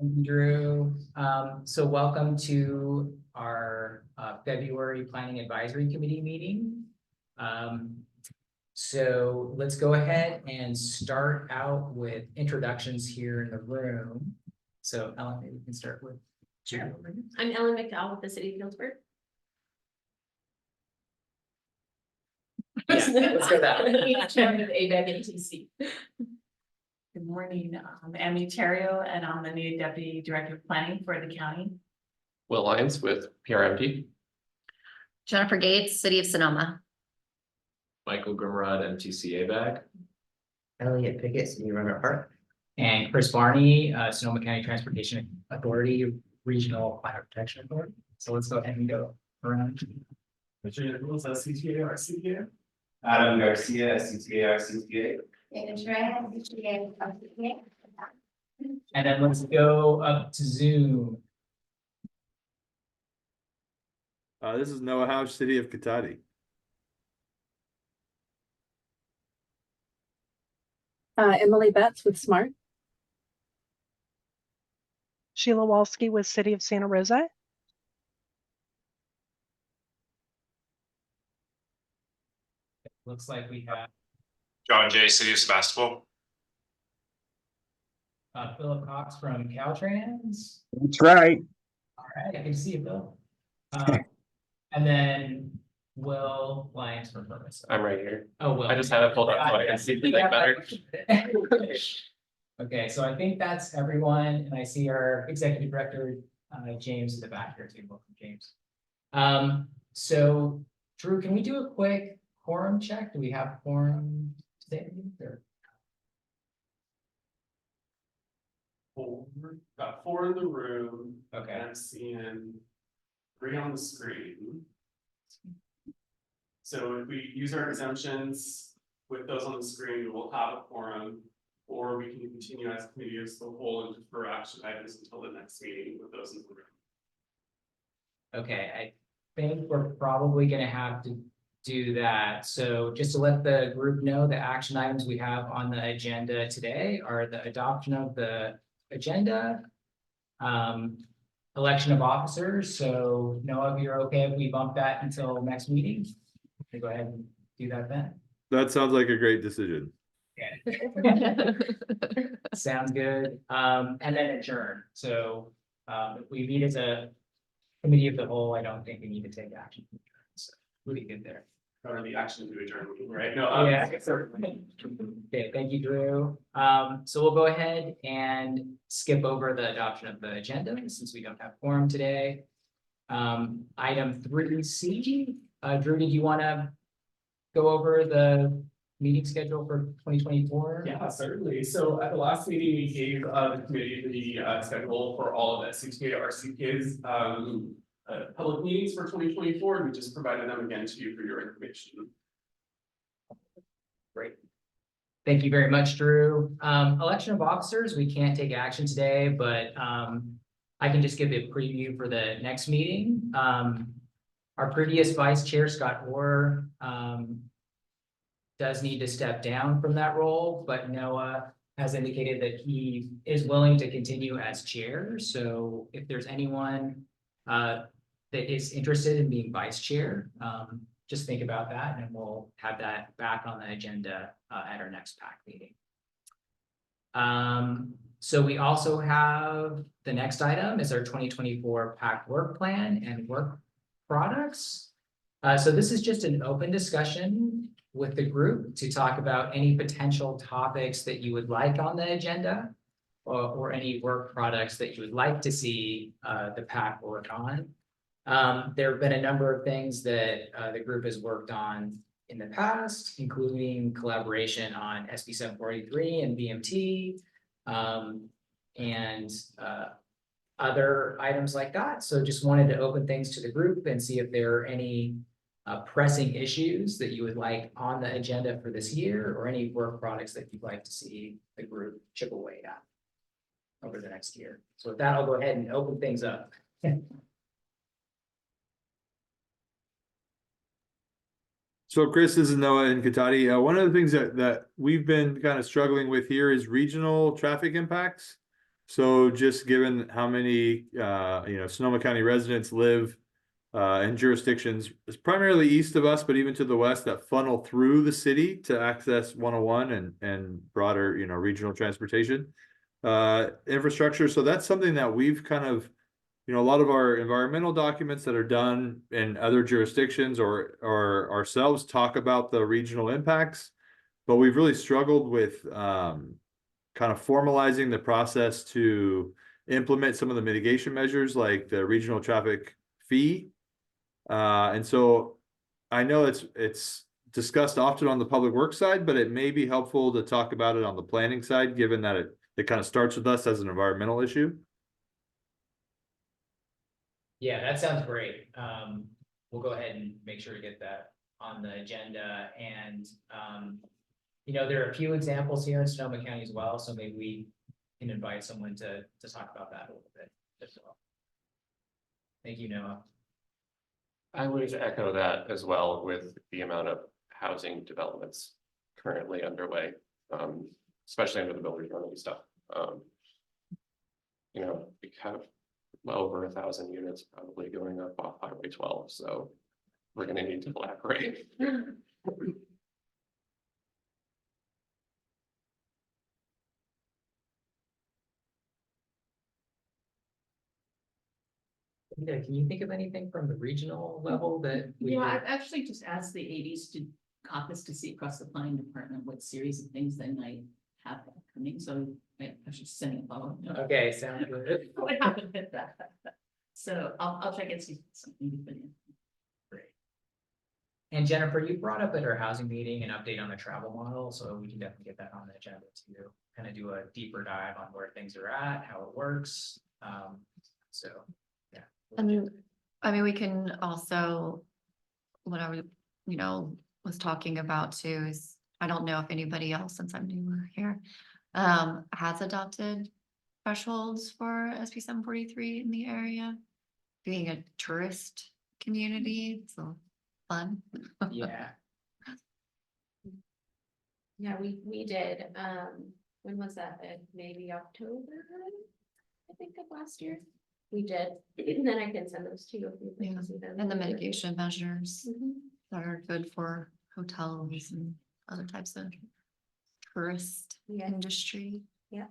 Thank you, Drew. So welcome to our February Planning Advisory Committee meeting. So let's go ahead and start out with introductions here in the room. So Ellen, maybe we can start with. Sure. I'm Ellen McDowell with the City of Galesburg. Yeah, let's go that way. Chairman of ABEG and TC. Good morning, I'm Amy Terrio, and I'm the new Deputy Director of Planning for the county. Will Lyons with PRMP. Jennifer Gates, City of Sonoma. Michael Grimrod, MTCA bag. Elliot Pickett, City of Runner Park. And Chris Barney, Sonoma County Transportation Authority, Regional Climate Protection Authority. So let's go ahead and go around. Richard Nichols, SCTA, RCPA. Adam Garcia, SCTA, RCPA. And then let's go up to Zoom. This is Noah House, City of Cotati. Emily Betts with SMART. Sheila Walski with City of Santa Rosa. Looks like we have John Jay, City of Sebastopol. Philip Cox from Caltrans. That's right. All right, I can see you, Bill. And then Will Lyons from Purpose. I'm right here. Oh, Will. I just had it pulled up so I can see the thing better. Okay, so I think that's everyone, and I see our Executive Director, James in the back here too. Welcome, James. So Drew, can we do a quick quorum check? Do we have quorum today? Got 4 in the room. Okay. And I'm seeing 3 on the screen. So if we use our exemptions with those on the screen, we'll have a quorum, or we can continue as a committee as the whole and defer action items until the next meeting with those in the room. Okay, I think we're probably gonna have to do that. So just to let the group know, the action items we have on the agenda today are the adoption of the agenda, election of officers. So Noah, if you're okay if we bump that until next meeting, we go ahead and do that then. That sounds like a great decision. Yeah. Sounds good. And then adjourn. So if we meet as a committee of the whole, I don't think we need to take action. So we'll be good there. Or the action to adjourn, right? No, Yeah. Okay, thank you, Drew. So we'll go ahead and skip over the adoption of the agenda since we don't have quorum today. Item 3C, Drew, did you want to go over the meeting schedule for 2024? Yeah, certainly. So at the last meeting, we gave the committee the schedule for all of the SCTA, RCPA's public meetings for 2024, and we just provided them again to you for your information. Great. Thank you very much, Drew. Election of officers, we can't take action today, but I can just give a preview for the next meeting. Our previous vice chair, Scott Orr, does need to step down from that role, but Noah has indicated that he is willing to continue as chair. So if there's anyone that is interested in being vice chair, just think about that and we'll have that back on the agenda at our next PAC meeting. So we also have the next item is our 2024 PAC work plan and work products. So this is just an open discussion with the group to talk about any potential topics that you would like on the agenda or any work products that you would like to see the PAC work on. There have been a number of things that the group has worked on in the past, including collaboration on SB 743 and BMT, and other items like that. So just wanted to open things to the group and see if there are any pressing issues that you would like on the agenda for this year, or any work products that you'd like to see the group chip away at over the next year. So with that, I'll go ahead and open things up. So Chris, this is Noah in Cotati. One of the things that we've been kind of struggling with here is regional traffic impacts. So just given how many, Sonoma County residents live in jurisdictions, it's primarily east of us, but even to the west that funnel through the city to access 101 and broader, regional transportation infrastructure. So that's something that we've kind of, a lot of our environmental documents that are done in other jurisdictions or ourselves talk about the regional impacts, but we've really struggled with kind of formalizing the process to implement some of the mitigation measures like the regional traffic fee. And so I know it's discussed often on the public works side, but it may be helpful to talk about it on the planning side, given that it kind of starts with us as an environmental issue. Yeah, that sounds great. We'll go ahead and make sure to get that on the agenda and, there are a few examples here in Sonoma County as well, so maybe we can invite someone to talk about that a little bit as well. Thank you, Noah. I would echo that as well with the amount of housing developments currently underway, especially under the builders friendly stuff. We have well over 1,000 units probably going up off Highway 12, so we're going to need to collaborate. Yeah, can you think of anything from the regional level that we? Yeah, I've actually just asked the 80s to caucus to see across the planning department what series of things they might have coming, so I should send a follow. Okay, sounds good. What happened with that? So I'll check and see something to put in. Great. And Jennifer, you brought up at our housing meeting an update on the travel model, so we can definitely get that on the agenda to kind of do a deeper dive on where things are at, how it works. So, yeah. And I mean, we can also, what I was, was talking about too is, I don't know if anybody else, since I'm newer here, has adopted thresholds for SB 743 in the area. Being a tourist community, so fun. Yeah. Yeah, we did, when was that? Maybe October, I think of last year. We did, and then I can send those to you if you'd like to see them. And the mitigation measures Mhm. that are good for hotels and other types of tourist Yeah. industry. Yeah.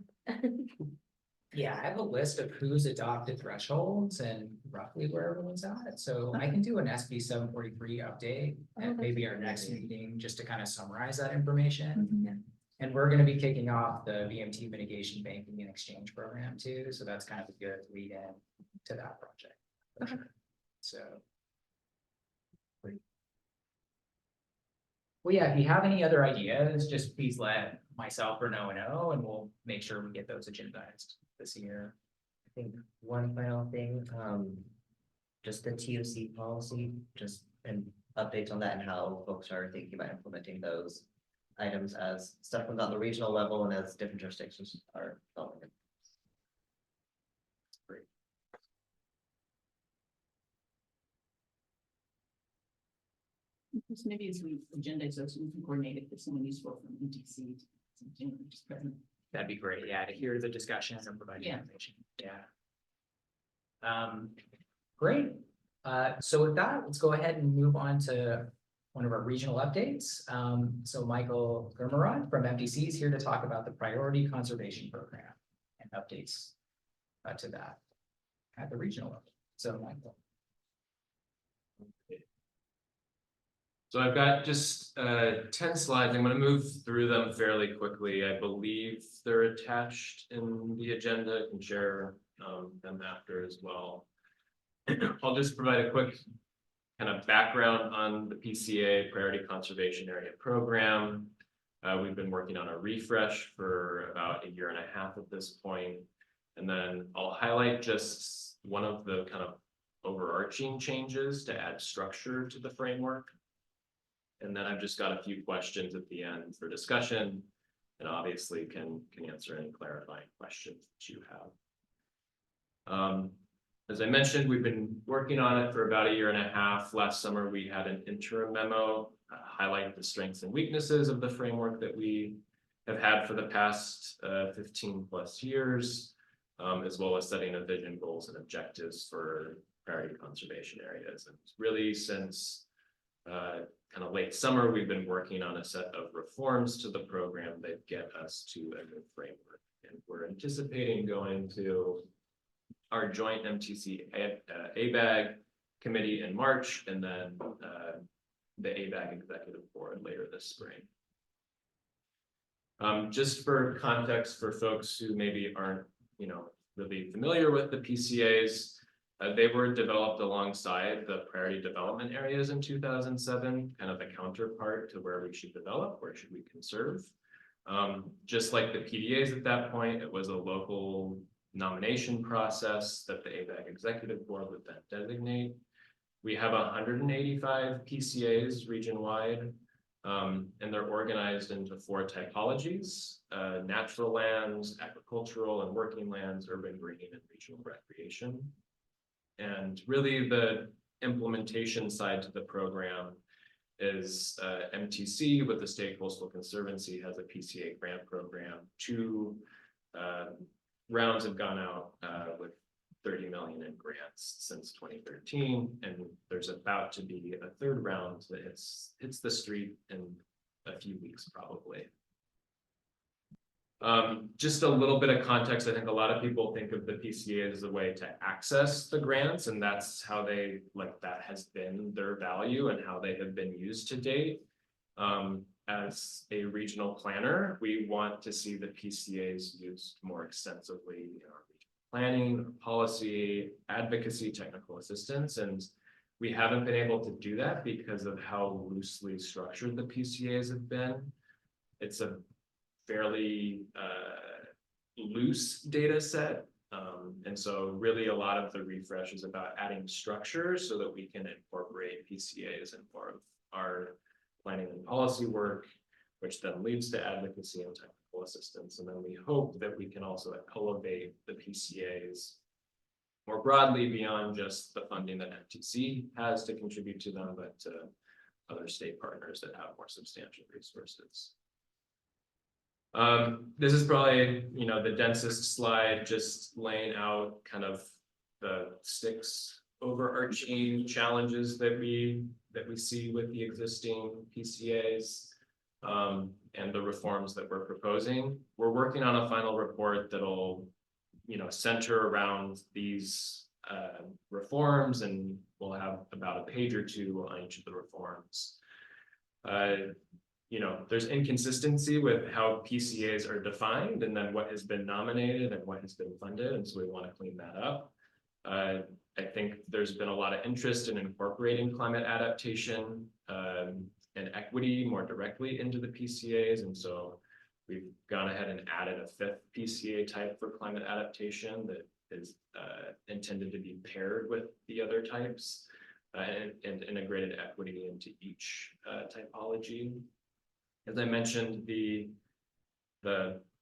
Yeah, I have a list of who's adopted thresholds and roughly where everyone's at, so I can do an SB 743 update at maybe our next meeting, just to kind of summarize that information. Mhm. And we're gonna be kicking off the VMT mitigation banking and exchange program too, so that's kind of a good lead in to that project. for sure. So. Well, yeah, if you have any other ideas, just please let myself or Noah know, and we'll make sure we get those agendized this year. I think one final thing, just the TOC policy, just and updates on that and how folks are thinking about implementing those items as stuff comes on the regional level and as different jurisdictions are developing. Great. Just maybe as we agendize those, we can coordinate if there's someone useful from ETC. Just present. That'd be great, yeah, to hear the discussion and provide Yeah. information, yeah. Great, so with that, let's go ahead and move on to one of our regional updates. So Michael Gurmarod from MDC is here to talk about the Priority Conservation Program and updates to that at the regional level. So Michael. So I've got just 10 slides. I'm going to move through them fairly quickly. I believe they're attached in the agenda. I can share them after as well. I'll just provide a quick kind of background on the PCA Priority Conservation Area Program. We've been working on a refresh for about 1.5 years at this point. And then I'll highlight just one of the kind of overarching changes to add structure to the framework. And then I've just got a few questions at the end for discussion, and obviously can answer any clarifying questions that you have. As I mentioned, we've been working on it for about 1.5 years. Last summer, we had an interim memo highlight the strengths and weaknesses of the framework that we have had for the past 15+ years. as well as setting a vision, goals, and objectives for priority conservation areas. And really since kind of late summer, we've been working on a set of reforms to the program that get us to a new framework. And we're anticipating going to our joint MTC ABAG committee in March, and then the ABAG executive board later this spring. Just for context for folks who maybe aren't, really familiar with the PCAs, they were developed alongside the priority development areas in 2007, kind of the counterpart to where we should develop, where should we conserve. Just like the PDAs at that point, it was a local nomination process that the ABAG executive board would then designate. We have 185 PCAs region-wide, and they're organized into 4 typologies: natural lands, agricultural and working lands, urban green, and regional recreation. And really the implementation side to the program is MTC with the State Coastal Conservancy has a PCA grant program. 2 rounds have gone out with 30 million in grants since 2013, and there's about to be a 3rd round that hits the street in a few weeks probably. Just a little bit of context. I think a lot of people think of the PCA as a way to access the grants, and that's how that has been their value and how they have been used to date. As a regional planner, we want to see the PCAs used more extensively in our regional planning, policy, advocacy, technical assistance, and we haven't been able to do that because of how loosely structured the PCAs have been. It's a fairly loose data set. And so really a lot of the refresh is about adding structure so that we can incorporate PCAs in more of our planning and policy work, which then leads to advocacy and technical assistance. And then we hope that we can also elevate the PCAs more broadly beyond just the funding that MTC has to contribute to them, but to other state partners that have more substantial resources. This is probably, the densest slide, just laying out kind of the 6 overarching challenges that we see with the existing PCAs and the reforms that we're proposing. We're working on a final report that'll, center around these reforms, and we'll have about a page or 2 on each of the reforms. There's inconsistency with how PCAs are defined and then what has been nominated and what has been funded. And so we want to clean that up. I think there's been a lot of interest in incorporating climate adaptation and equity more directly into the PCAs. And so we've gone ahead and added a 5th PCA type for climate adaptation that is intended to be paired with the other types and integrated equity into each typology. As I mentioned, the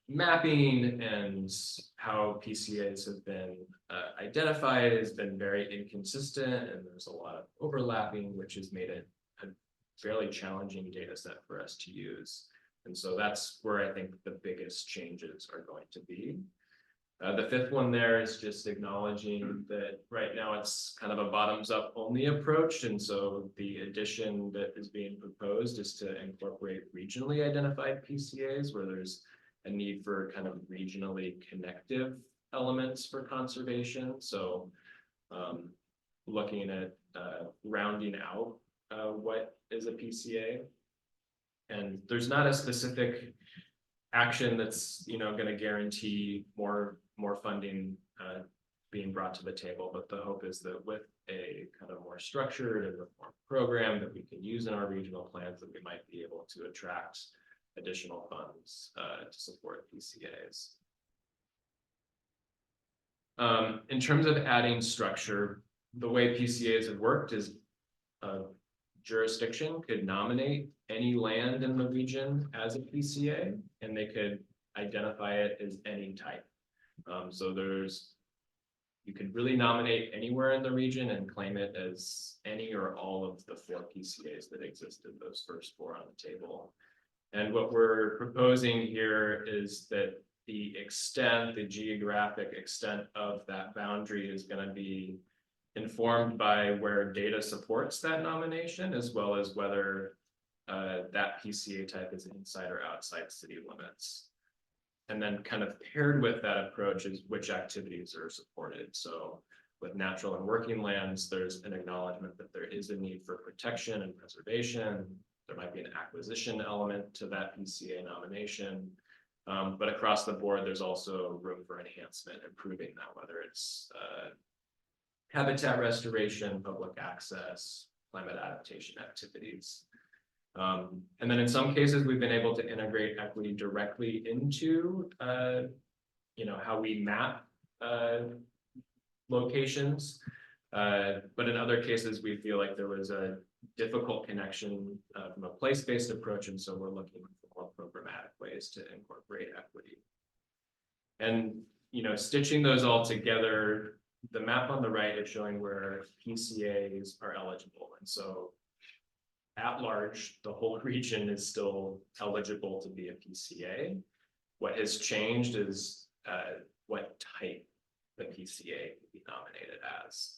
mapping and how PCAs have been identified has been very inconsistent, and there's a lot of overlapping, which has made it a fairly challenging data set for us to use. And so that's where I think the biggest changes are going to be. The 5th one there is just acknowledging that right now it's kind of a bottoms-up only approach. And so the addition that is being proposed is to incorporate regionally identified PCAs where there's a need for kind of regionally connective elements for conservation. So looking at rounding out what is a PCA. And there's not a specific action that's going to guarantee more funding being brought to the table, but the hope is that with a kind of more structured and reformed program that we can use in our regional plans, that we might be able to attract additional funds to support PCAs. In terms of adding structure, the way PCAs have worked is a jurisdiction could nominate any land in the region as a PCA, and they could identify it as any type. So you could really nominate anywhere in the region and claim it as any or all of the 4 PCAs that existed, those first 4 on the table. And what we're proposing here is that the extent, the geographic extent of that boundary is gonna be informed by where data supports that nomination, as well as whether that PCA type is inside or outside city limits. And then kind of paired with that approach is which activities are supported. So with natural and working lands, there's an acknowledgement that there is a need for protection and preservation. There might be an acquisition element to that PCA nomination. But across the board, there's also room for enhancement, improving that, whether it's habitat restoration, public access, climate adaptation activities. And then in some cases, we've been able to integrate equity directly into, how we map locations. But in other cases, we feel like there was a difficult connection from a place-based approach, and so we're looking for more programmatic ways to incorporate equity. And, stitching those all together, the map on the right is showing where PCAs are eligible. And so at large, the whole region is still eligible to be a PCA. What has changed is what type the PCA can be nominated as.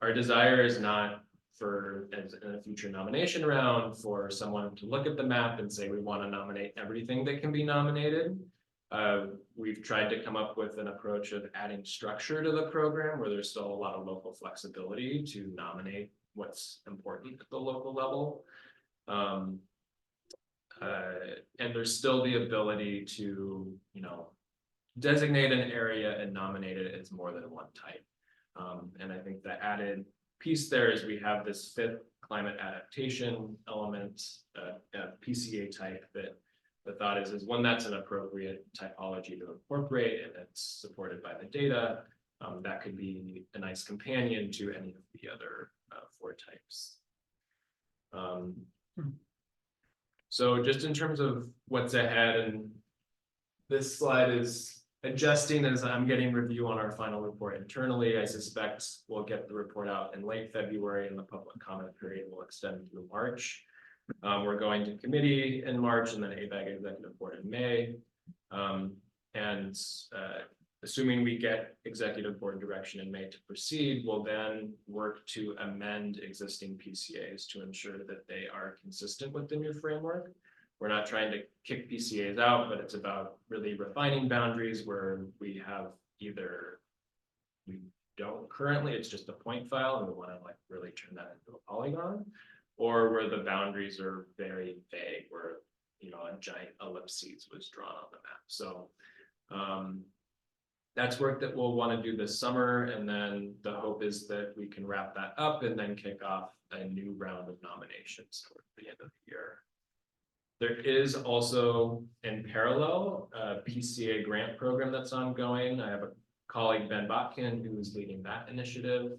Our desire is not for, as in a future nomination round, for someone to look at the map and say, we want to nominate everything that can be nominated. We've tried to come up with an approach of adding structure to the program where there's still a lot of local flexibility to nominate what's important at the local level. And there's still the ability to, designate an area and nominate it as more than one type. And I think the added piece there is we have this fifth climate adaptation element, PCA type, that the thought is one that's an appropriate typology to incorporate and it's supported by the data. That could be a nice companion to any of the other 4 types. So just in terms of what's ahead, and this slide is adjusting as I'm getting review on our final report internally. I suspect we'll get the report out in late February and the public comment period will extend through March. We're going to committee in March and then ABAG executive board in May. Assuming we get executive board direction in May to proceed, we'll then work to amend existing PCAs to ensure that they are consistent with the new framework. We're not trying to kick PCAs out, but it's about really refining boundaries where we have either, we don't currently, it's just a point file and we want to really turn that into a polygon, or where the boundaries are very vague, where, a giant ellipses was drawn on the map. So that's work that we'll want to do this summer. And then the hope is that we can wrap that up and then kick off a new round of nominations toward the end of the year. There is also in parallel a PCA grant program that's ongoing. I have a colleague, Ben Botkin, who is leading that initiative.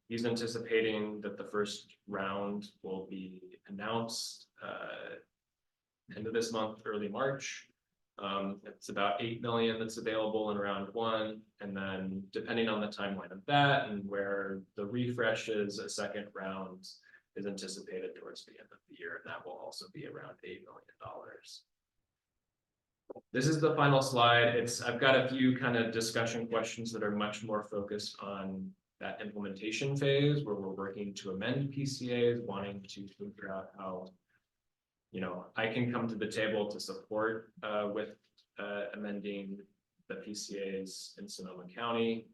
He's anticipating that the first round will be announced end of this month, early March. It's about 8 million that's available in round 1. And then depending on the timeline of that and where the refresh is, a second round is anticipated towards the end of the year. And that will also be around $8 million. This is the final slide. I've got a few kind of discussion questions that are much more focused on that implementation phase where we're working to amend PCAs, wanting to figure out how, I can come to the table to support with amending the PCAs in Sonoma County.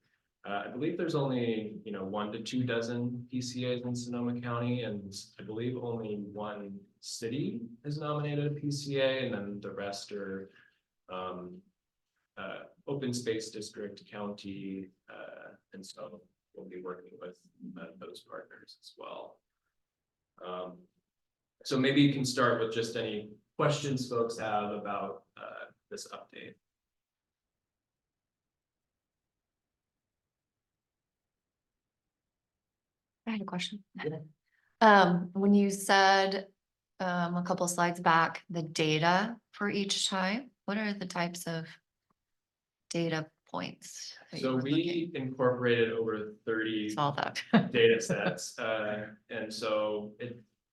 I believe there's only 1 to 2 dozen PCAs in Sonoma County, and I believe only 1 city has nominated a PCA, and then the rest are open space district, county, and so we'll be working with those partners as well. So maybe you can start with just any questions folks have about this update. I had a question. When you said a couple slides back, the data for each type, what are the types of data points? that you So were looking? we incorporated over 30 Saw that. data sets. And so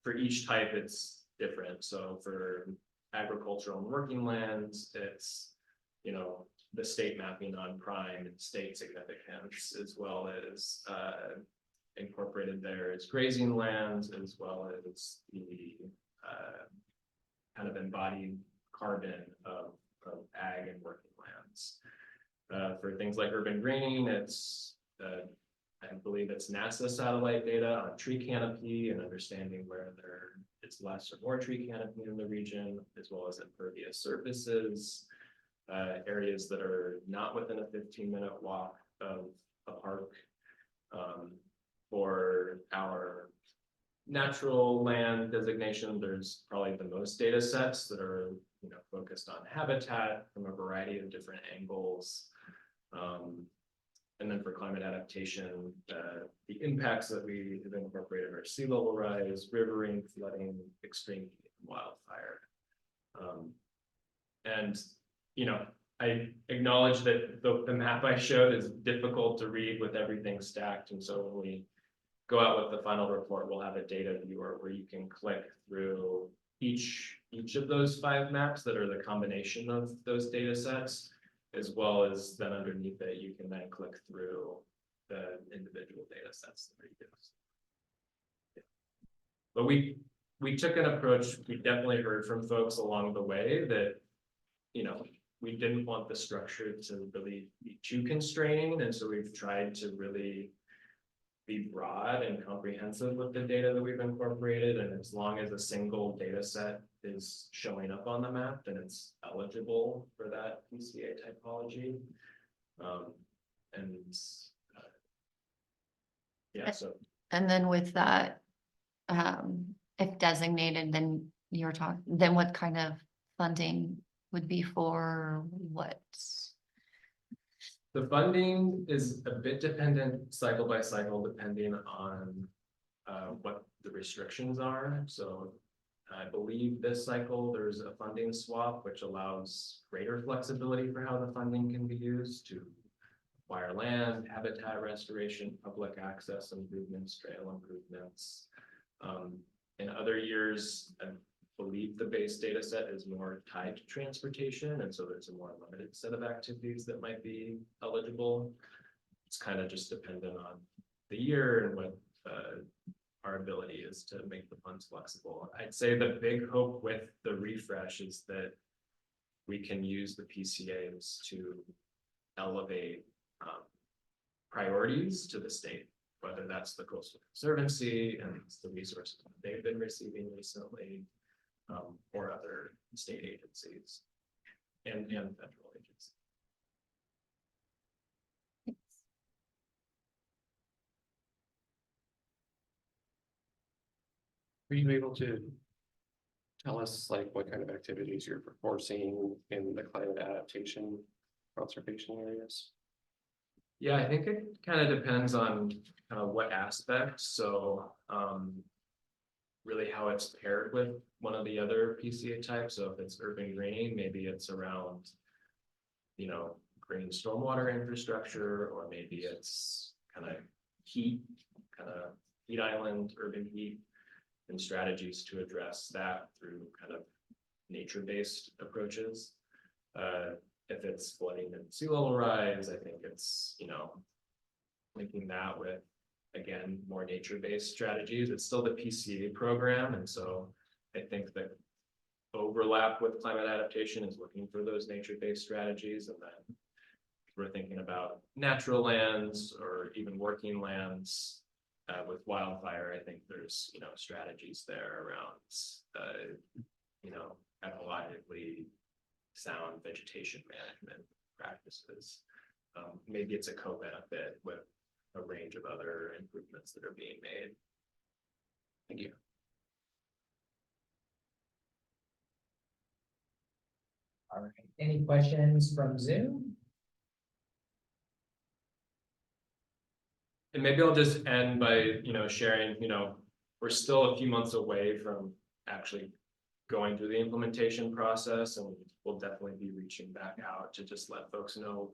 for each type, it's different. So for agricultural and working lands, it's, you know, the state mapping on prime and state significance, as well as incorporated there is grazing lands, as well as the kind of embodied carbon of ag and working lands. For things like urban greening, it's I believe it's NASA satellite data on tree canopy and understanding where there is less or more tree canopy in the region, as well as impervious surfaces, areas that are not within a 15-minute walk of a park. For our natural land designation, there's probably the most data sets that are, you know, focused on habitat from a variety of different angles. And then for climate adaptation, the impacts that we have incorporated are sea level rise, rivering, flooding, extreme heat, and wildfire. And, you know, I acknowledge that the map I showed is difficult to read with everything stacked. And so when we go out with the final report, we'll have a data viewer where you can click through each of those 5 maps that are the combination of those data sets, as well as then underneath it, you can then click through the individual data sets that are used. Yeah. But we took an approach, we definitely heard from folks along the way that, you know, we didn't want the structure to really be too constraining. And so we've tried to really be broad and comprehensive with the data that we've incorporated. And as long as a single data set is showing up on the map, then it's eligible for that PCA typology. Yeah, so. And then with that, if designated, then then what kind of funding would be for what? The funding is a bit dependent cycle by cycle, depending on what the restrictions are. So I believe this cycle, there's a funding swap, which allows greater flexibility for how the funding can be used to acquire land, habitat restoration, public access improvements, trail improvements. In other years, I believe the base data set is more tied to transportation, and so there's a more limited set of activities that might be eligible. It's kind of just dependent on the year and what our ability is to make the funds flexible. I'd say the big hope with the refresh is that we can use the PCAs to elevate priorities to the state, whether that's the Coastal Conservancy and the resources they've been receiving recently, or other state agencies and federal agencies. Are you able to tell us like what kind of activities you're foreseeing in the climate adaptation conservation areas? Yeah, I think it kind of depends on what aspects. So really how it's paired with one of the other PCA types. So if it's urban greening, maybe it's around, you know, green stormwater infrastructure, or maybe it's kind of heat island, urban heat, and strategies to address that through kind of nature-based approaches. If it's flooding and sea level rise, I think it's, you know, linking that with, again, more nature-based strategies. It's still the PCA program, and so I think that overlap with climate adaptation is looking for those nature-based strategies. And then we're thinking about natural lands or even working lands. With wildfire, I think there's, you know, strategies there around, you know, ecologically sound vegetation management practices. Maybe it's a co-benefit with a range of other improvements that are being made. Thank you. All right, any questions from Zoom? And maybe I'll just end by, you know, sharing, you know, we're still a few months away from actually going through the implementation process, and we'll definitely be reaching back out to just let folks know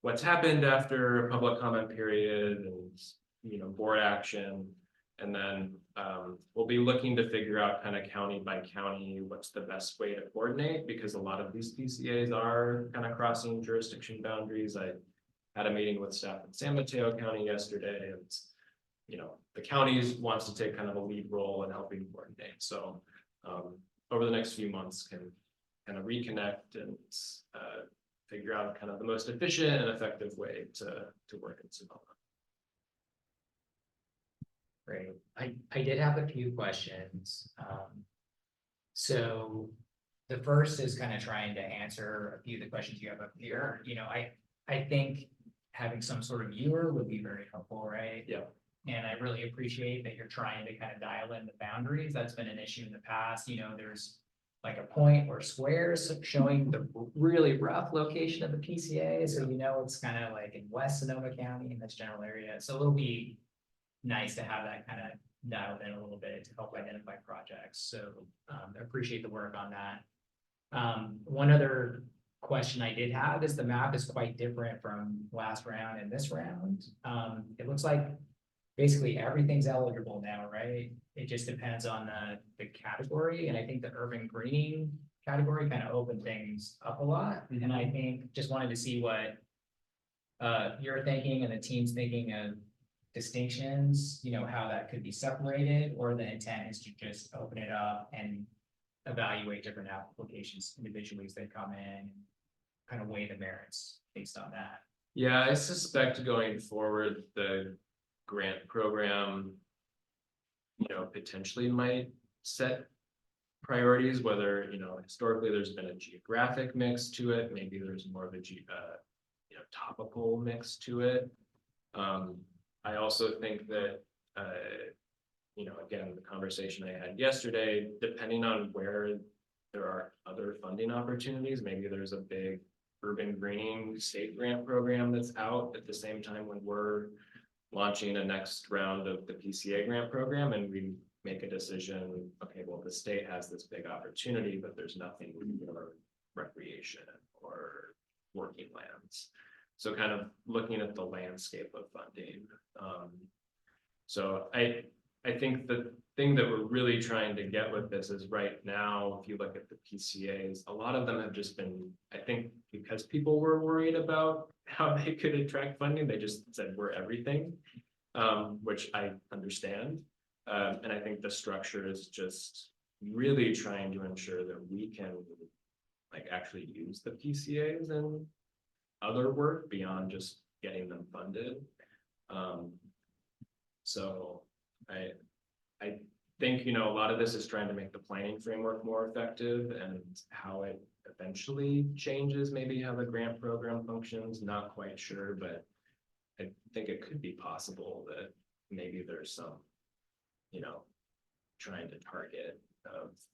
what's happened after a public comment period and, you know, board action. And then we'll be looking to figure out kind of county by county, what's the best way to coordinate, because a lot of these PCAs are kind of crossing jurisdiction boundaries. I had a meeting with staff in San Mateo County yesterday, and the counties wants to take kind of a lead role in helping coordinate. So over the next few months can kind of reconnect and figure out kind of the most efficient and effective way to work in Sonoma. Great. I did have a few questions. So the first is kind of trying to answer a few of the questions you have up here. I think having some sort of viewer would be very helpful, right? Yeah. And I really appreciate that you're trying to kind of dial in the boundaries. That's been an issue in the past. There's like a point or squares showing the really rough location of the PCA. So it's kind of like in West Sonoma County in this general area. So it'll be nice to have that kind of dialed in a little bit to help identify projects. So I appreciate the work on that. One other question I did have is the map is quite different from last round and this round. It looks like basically everything's eligible now, right? It just depends on the category. And I think the urban greening category kind of opened things up a lot. And I think just wanted to see what you're thinking and the team's thinking of distinctions, how that could be separated, or the intent is to just open it up and evaluate different applications individually as they come in and kind of weigh the merits based on that. Yeah, I suspect going forward, the grant program, potentially might set priorities, whether, historically there's been a geographic mix to it. Maybe there's more of a topical mix to it. I also think that, again, the conversation I had yesterday, depending on where there are other funding opportunities, maybe there's a big urban greening state grant program that's out at the same time when we're launching a next round of the PCA grant program, and we make a decision, okay, well, the state has this big opportunity, but there's nothing for recreation or working lands. So kind of looking at the landscape of funding. So I think the thing that we're really trying to get with this is right now, if you look at the PCAs, a lot of them have just been, I think, because people were worried about how they could attract funding, they just said we're everything, which I understand. And I think the structure is just really trying to ensure that we can actually use the PCAs and other work beyond just getting them funded. So I think, a lot of this is trying to make the planning framework more effective, and how it eventually changes maybe how the grant program functions, not quite sure, but I think it could be possible that maybe there's some, trying to target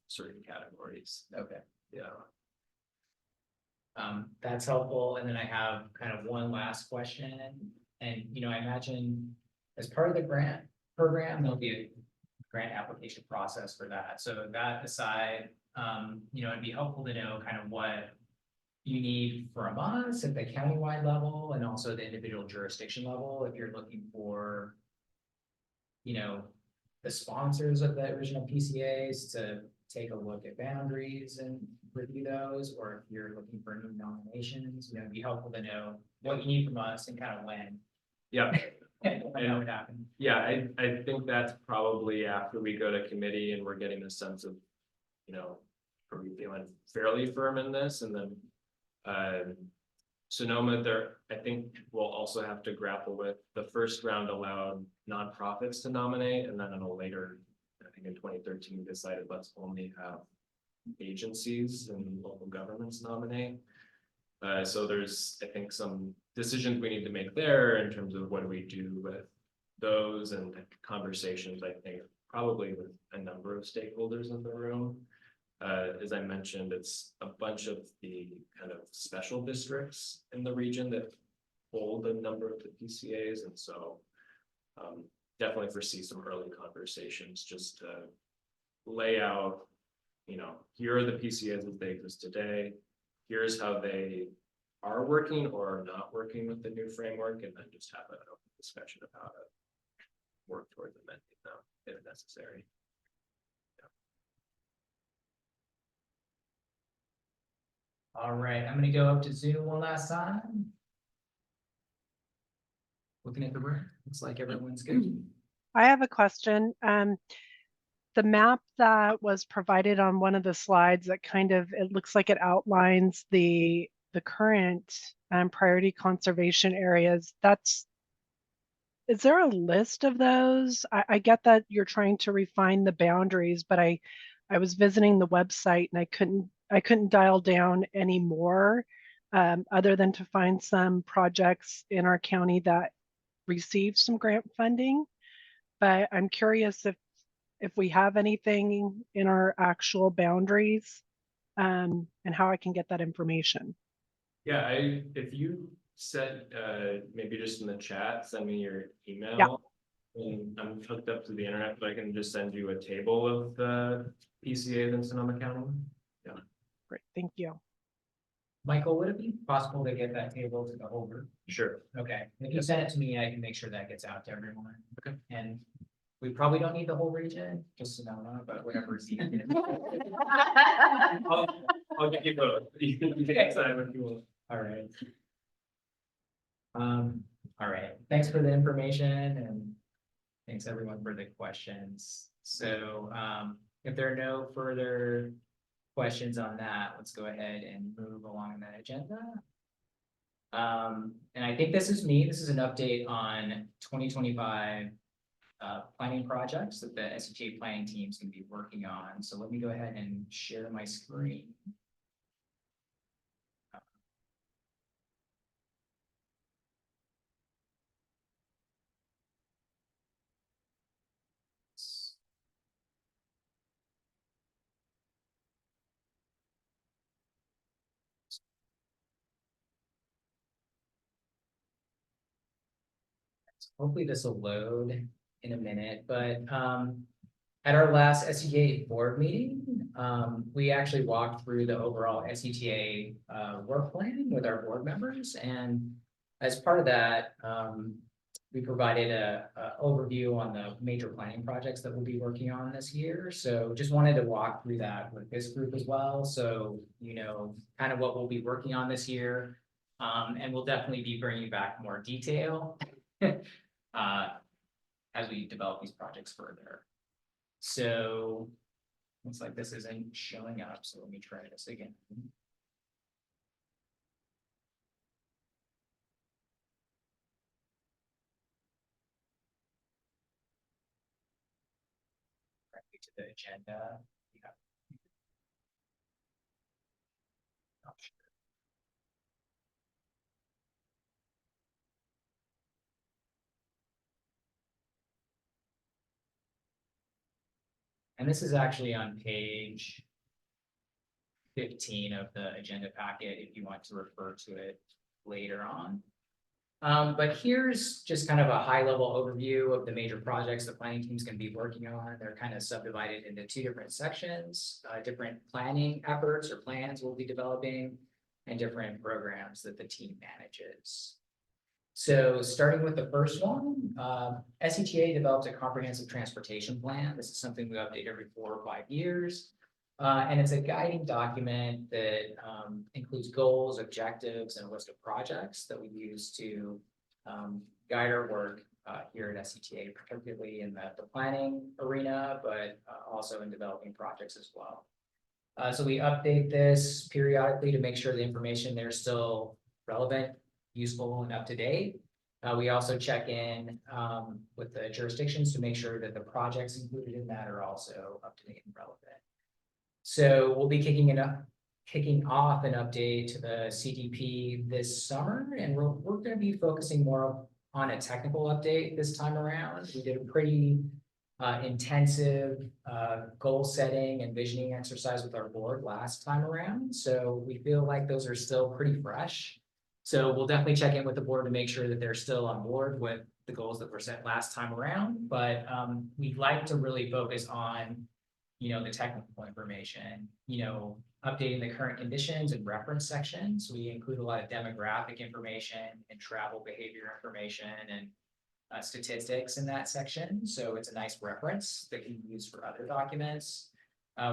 certain categories. Okay. Yeah. That's helpful. And then I have kind of one last question. And, I imagine as part of the grant program, there'll be a grant application process for that. So that aside, it'd be helpful to know kind of what you need from us at the countywide level and also the individual jurisdiction level, if you're looking for, the sponsors of the original PCAs to take a look at boundaries and review those, or if you're looking for new nominations, it'd be helpful to know what you need from us and kind of when. Yeah. When that would happen. Yeah, I think that's probably after we go to committee and we're getting a sense of, are we feeling fairly firm in this? And then Sonoma, I think we'll also have to grapple with the first round allowed nonprofits to nominate, and then in a later, I think in 2013, decided let's only have agencies and local governments nominate. So there's, I think, some decisions we need to make there in terms of what do we do with those, and conversations, I think, probably with a number of stakeholders in the room. As I mentioned, it's a bunch of the kind of special districts in the region that hold a number of the PCAs. And so definitely foresee some early conversations just to lay out, here are the PCAs as they exist today. Here's how they are working or not working with the new framework, and then just have an open discussion about it. work towards amending them if necessary. All right, I'm gonna go up to Zoom one last time. Looking at the room, looks like everyone's good. I have a question. The map that was provided on one of the slides that kind of, it looks like it outlines the current priority conservation areas. Is there a list of those? I get that you're trying to refine the boundaries, but I was visiting the website and I couldn't dial down any more, other than to find some projects in our county that received some grant funding. But I'm curious if we have anything in our actual boundaries, and how I can get that information. Yeah, if you said, maybe just in the chat, send me your email. Yeah. And I'm hooked up to the internet, but I can just send you a table of the PCAs in Sonoma County. Great, thank you. Michael, would it be possible to get that table to the whole group? Sure. Okay, if you send it to me, I can make sure that gets out to everyone. Okay. And we probably don't need the whole region, just Sonoma, but whatever is needed. I'll give you both. You can decide what you want. All right. All right, thanks for the information and thanks everyone for the questions. So, if there are no further questions on that, let's go ahead and move along that agenda. And I think this is an update on 2025 planning projects that the SCTA planning teams can be working on. So let me go ahead and share my screen. Hopefully this will load in a minute, but at our last SCTA board meeting, we actually walked through the overall SCTA work plan with our board members. And as part of that, we provided a overview on the major planning projects that we'll be working on this year. So just wanted to walk through that with this group as well. So, you know, kind of what we'll be working on this year. And we'll definitely be bringing back more detail as we develop these projects further. So looks like this isn't showing up, so let me try this again. Directly to the agenda. Yeah. Not sure. And this is actually on page 15 of the agenda packet, if you want to refer to it later on. But here's just kind of a high level overview of the major projects the planning team's gonna be working on. They're kind of subdivided into two different sections, different planning efforts or plans we'll be developing and different programs that the team manages. So starting with the first one, SCTA develops a comprehensive transportation plan. This is something we update every 4 or 5 years. And it's a guiding document that includes goals, objectives, and a list of projects that we use to guide our work here at SCTA, particularly in the planning arena, but also in developing projects as well. So we update this periodically to make sure the information there is still relevant, useful, and up to date. We also check in with the jurisdictions to make sure that the projects included in that are also up to date and relevant. So we'll be kicking off an update to the CDP this summer, and we're going to be focusing more on a technical update this time around. We did a pretty intensive goal setting and visioning exercise with our board last time around. So we feel like those are still pretty fresh. So we'll definitely check in with the board to make sure that they're still on board with the goals that were set last time around. But we'd like to really focus on, you know, the technical information, you know, updating the current conditions and reference sections. We include a lot of demographic information and travel behavior information and statistics in that section, so it's a nice reference that can be used for other documents.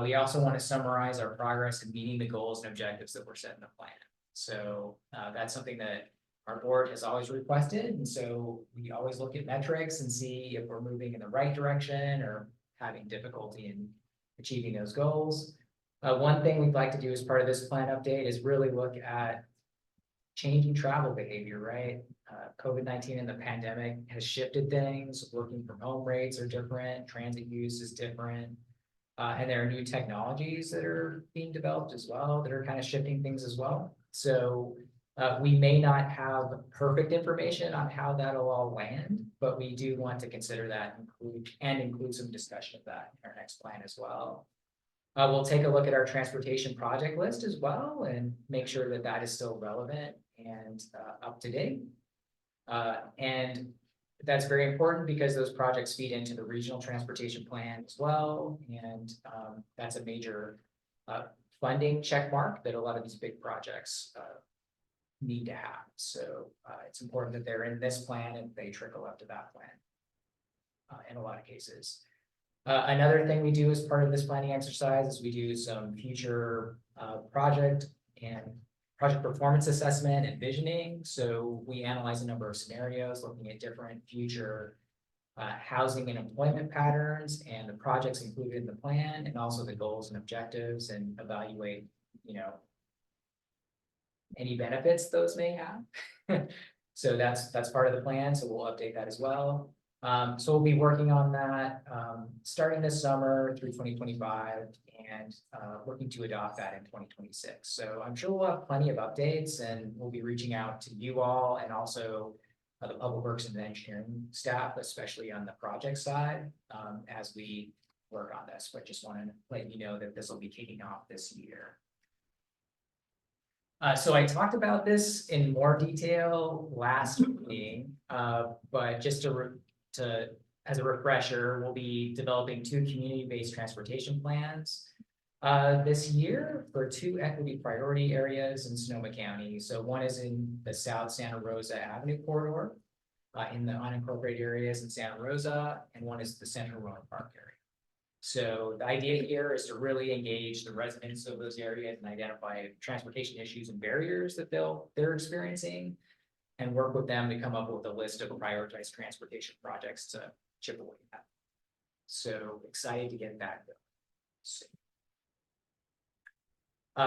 We also want to summarize our progress in meeting the goals and objectives that were set in the plan. So that's something that our board has always requested, and so we always look at metrics and see if we're moving in the right direction or having difficulty in achieving those goals. One thing we'd like to do as part of this plan update is really look at changing travel behavior, right? COVID-19 and the pandemic has shifted things. Working from home rates are different, transit use is different. And there are new technologies that are being developed as well that are kind of shifting things as well. So we may not have perfect information on how that'll all land, but we do want to consider that include some discussion of that in our next plan as well. We'll take a look at our transportation project list as well and make sure that that is still relevant and up to date. And that's very important because those projects feed into the regional transportation plan as well. And that's a major funding check mark that a lot of these big projects need to have. So it's important that they're in this plan and they trickle up to that plan in a lot of cases. Another thing we do as part of this planning exercise is we do some future project performance assessment and visioning. So we analyze a number of scenarios looking at different future housing and employment patterns and the projects included in the plan, and also the goals and objectives, and evaluate, any benefits those may have. So that's part of the plan. So we'll update that as well. So we'll be working on that starting this summer through 2025 and looking to adopt that in 2026. So I'm sure we'll have plenty of updates, and we'll be reaching out to you all and also the public works and engineering staff, especially on the project side, as we work on this. But just want to let you know that this will be kicking off this year. So I talked about this in more detail last meeting, but just as a refresher, we'll be developing 2 community-based transportation plans this year for 2 equity priority areas in Sonoma County. So one is in the South Santa Rosa Avenue corridor in the unincorporated areas in Santa Rosa, and one is the Central Roanoke Park area. So the idea here is to really engage the residents of those areas and identify transportation issues and barriers that they're experiencing, and work with them to come up with a list of prioritized transportation projects to chip away at. So excited to get that going. So,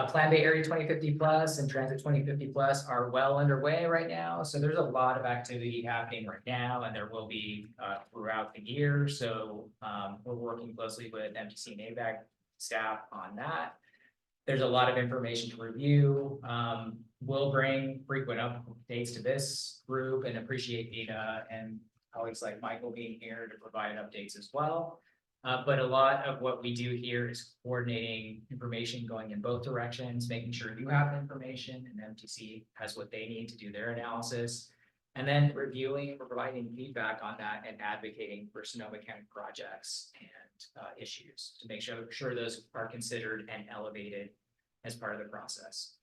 Plan Bay Area 2050 Plus and Transit 2050 Plus are well underway right now. So there's a lot of activity happening right now, and there will be throughout the year. So we're working closely with MTC and AVAC staff on that. There's a lot of information to review. We'll bring frequent updates to this group and appreciate Ada and colleagues like Michael being here to provide updates as well. But a lot of what we do here is coordinating information going in both directions, making sure you have the information and MTC has what they need to do their analysis, and then reviewing and providing feedback on that and advocating for Sonoma County projects and issues to make sure those are considered and elevated as part of the process.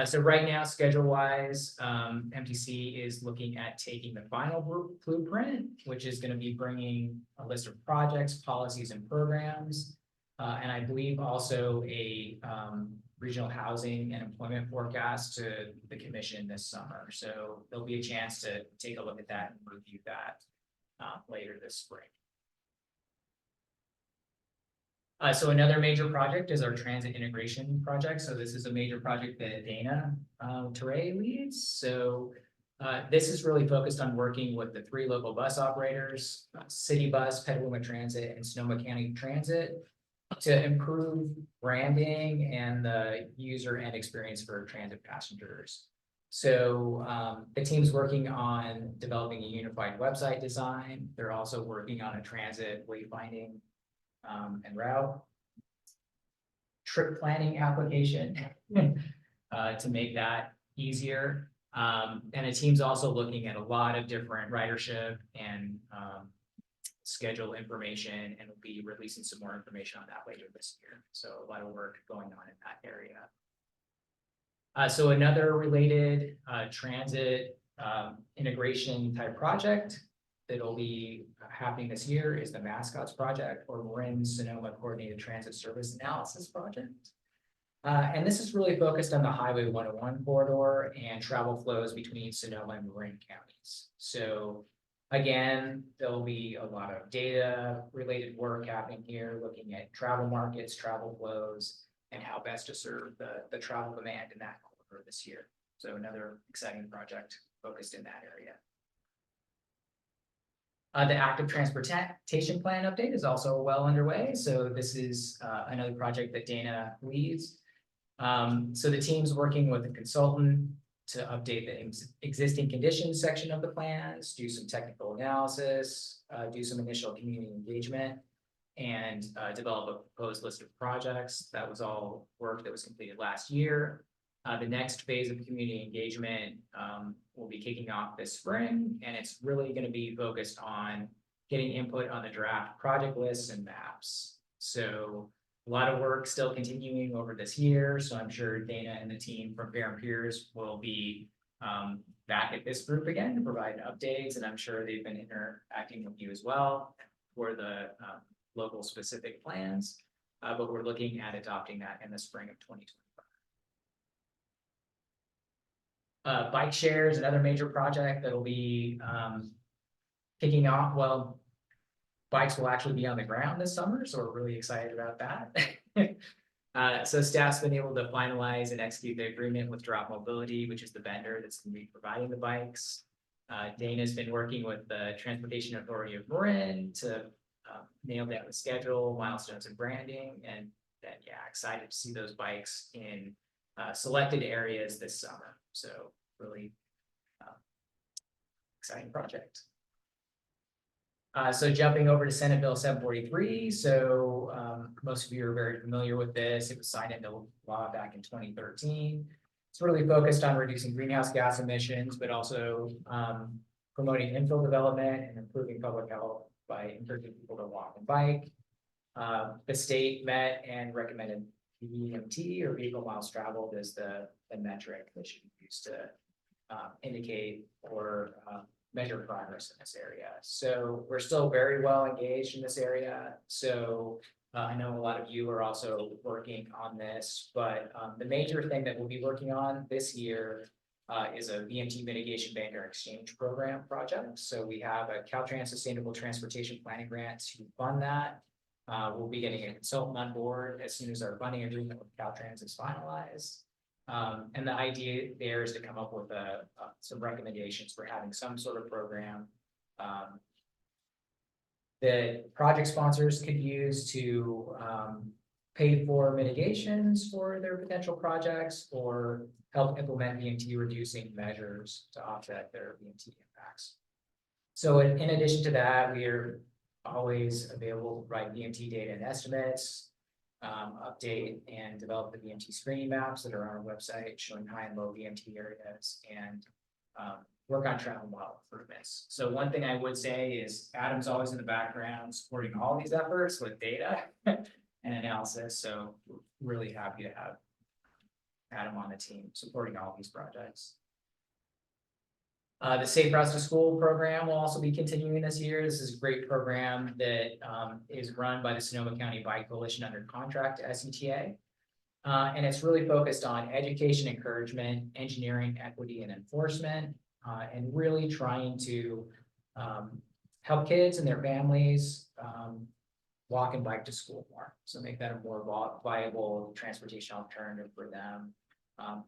So right now, schedule-wise, MTC is looking at taking the final blueprint, which is going to be bringing a list of projects, policies, and programs, and I believe also a regional housing and employment forecast to the commission this summer. So there'll be a chance to take a look at that and review that later this spring. So another major project is our transit integration project. So this is a major project that Dana Teray leads. So this is really focused on working with the 3 local bus operators, City Bus, Petaluma Transit, and Sonoma County Transit, to improve branding and the user and experience for transit passengers. So the team's working on developing a unified website design. They're also working on a transit wayfinding and route trip planning application to make that easier. And the team's also looking at a lot of different ridership and schedule information, and will be releasing some more information on that later this year. So a lot of work going on in that area. So another related transit integration type project that'll be happening this year is the Mascots Project, or Marin Sonoma Coordinated Transit Service Analysis Project. And this is really focused on the Highway 101 corridor and travel flows between Sonoma and Marin counties. So again, there'll be a lot of data related work happening here, looking at travel markets, travel flows, and how best to serve the travel demand in that corridor this year. So another exciting project focused in that area. The active transportation plan update is also well underway. So this is another project that Dana leads. So the team's working with a consultant to update the existing conditions section of the plans, do some technical analysis, do some initial community engagement, and develop a proposed list of projects. That was all work that was completed last year. The next phase of community engagement will be kicking off this spring, and it's really going to be focused on getting input on the draft project lists and maps. So a lot of work still continuing over this year. So I'm sure Dana and the team from Fair and Peers will be back at this group again to provide updates. And I'm sure they've been interacting with you as well for the local specific plans. But we're looking at adopting that in the spring of 2025. Bike share is another major project that'll be kicking off. Well, bikes will actually be on the ground this summer, so we're really excited about that. So staff's been able to finalize and execute the agreement with Drop Mobility, which is the vendor that's going to be providing the bikes. Dana's been working with the Transportation Authority of Marin to nail down the schedule, milestones, and branding. And then, yeah, excited to see those bikes in selected areas this summer. So really exciting project. So jumping over to Senate Bill 743. So most of you are very familiar with this. It was signed into law back in 2013. It's really focused on reducing greenhouse gas emissions, but also promoting infill development and improving public health by encouraging people to walk and bike. The state met and recommended VMT, or vehicle miles traveled, as the metric that should be used to indicate or measure progress in this area. So we're still very well engaged in this area. So I know a lot of you are also working on this, but the major thing that we'll be working on this year is a VMT mitigation banner exchange program project. So we have a Caltrans Sustainable Transportation Planning grant to fund that. We'll be getting a consultant on board as soon as our funding agreement with Caltrans is finalized. And the idea there is to come up with some recommendations for having some sort of program that project sponsors could use to pay for mitigations for their potential projects, or help implement VMT reducing measures to offset their VMT impacts. So in addition to that, we are always available to provide VMT data and estimates, update and develop the VMT screening maps that are on our website showing high and low VMT areas, and work on travel model improvements. So one thing I would say is Adam's always in the background supporting all these efforts with data and analysis. So we're really happy to have Adam on the team supporting all these projects. The Safe Routes to School program will also be continuing this year. This is a great program that is run by the Sonoma County Bike Coalition under contract to SCTA. And it's really focused on education, encouragement, engineering, equity, and enforcement, and really trying to help kids and their families walk and bike to school more. So make that a more viable transportation alternative for them.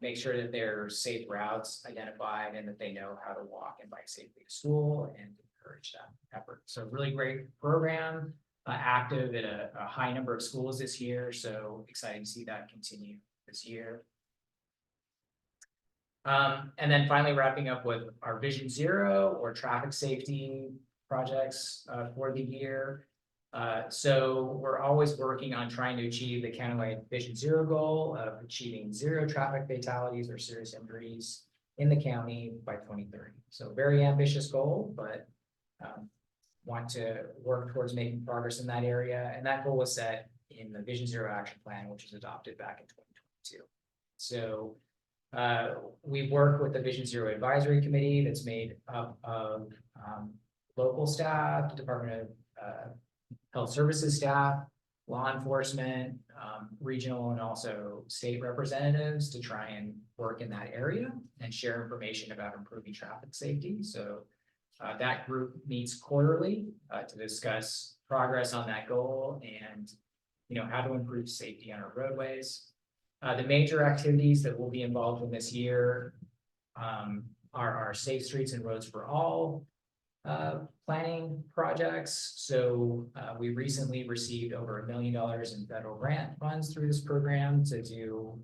Make sure that there are safe routes identified and that they know how to walk and bike safely to school, and encourage that effort. So really great program, active at a high number of schools this year. So excited to see that continue this year. And then finally wrapping up with our Vision Zero, or traffic safety projects for the year. So we're always working on trying to achieve the countywide Vision Zero goal of achieving 0 traffic fatalities or serious injuries in the county by 2030. So very ambitious goal, but want to work towards making progress in that area. And that goal was set in the Vision Zero Action Plan, which was adopted back in 2022. So we've worked with the Vision Zero Advisory Committee that's made up of local staff, Department of Health Services staff, law enforcement, regional and also state representatives to try and work in that area and share information about improving traffic safety. So that group meets quarterly to discuss progress on that goal and, how to improve safety on our roadways. The major activities that will be involved in this year are our Safe Streets and Roads for All planning projects. So we recently received over $1 million in federal grant funds through this program to do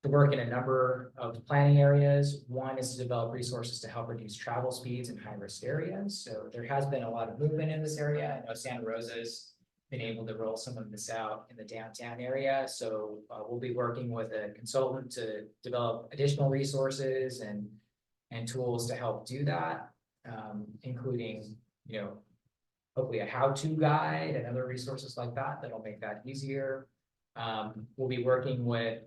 to work in a number of planning areas. One is to develop resources to help reduce travel speeds in high-risk areas. So there has been a lot of movement in this area. I know Santa Rosa's been able to roll some of this out in the downtown area. So we'll be working with a consultant to develop additional resources and tools to help do that. Including, hopefully a how-to guide and other resources like that, that'll make that easier. We'll be working with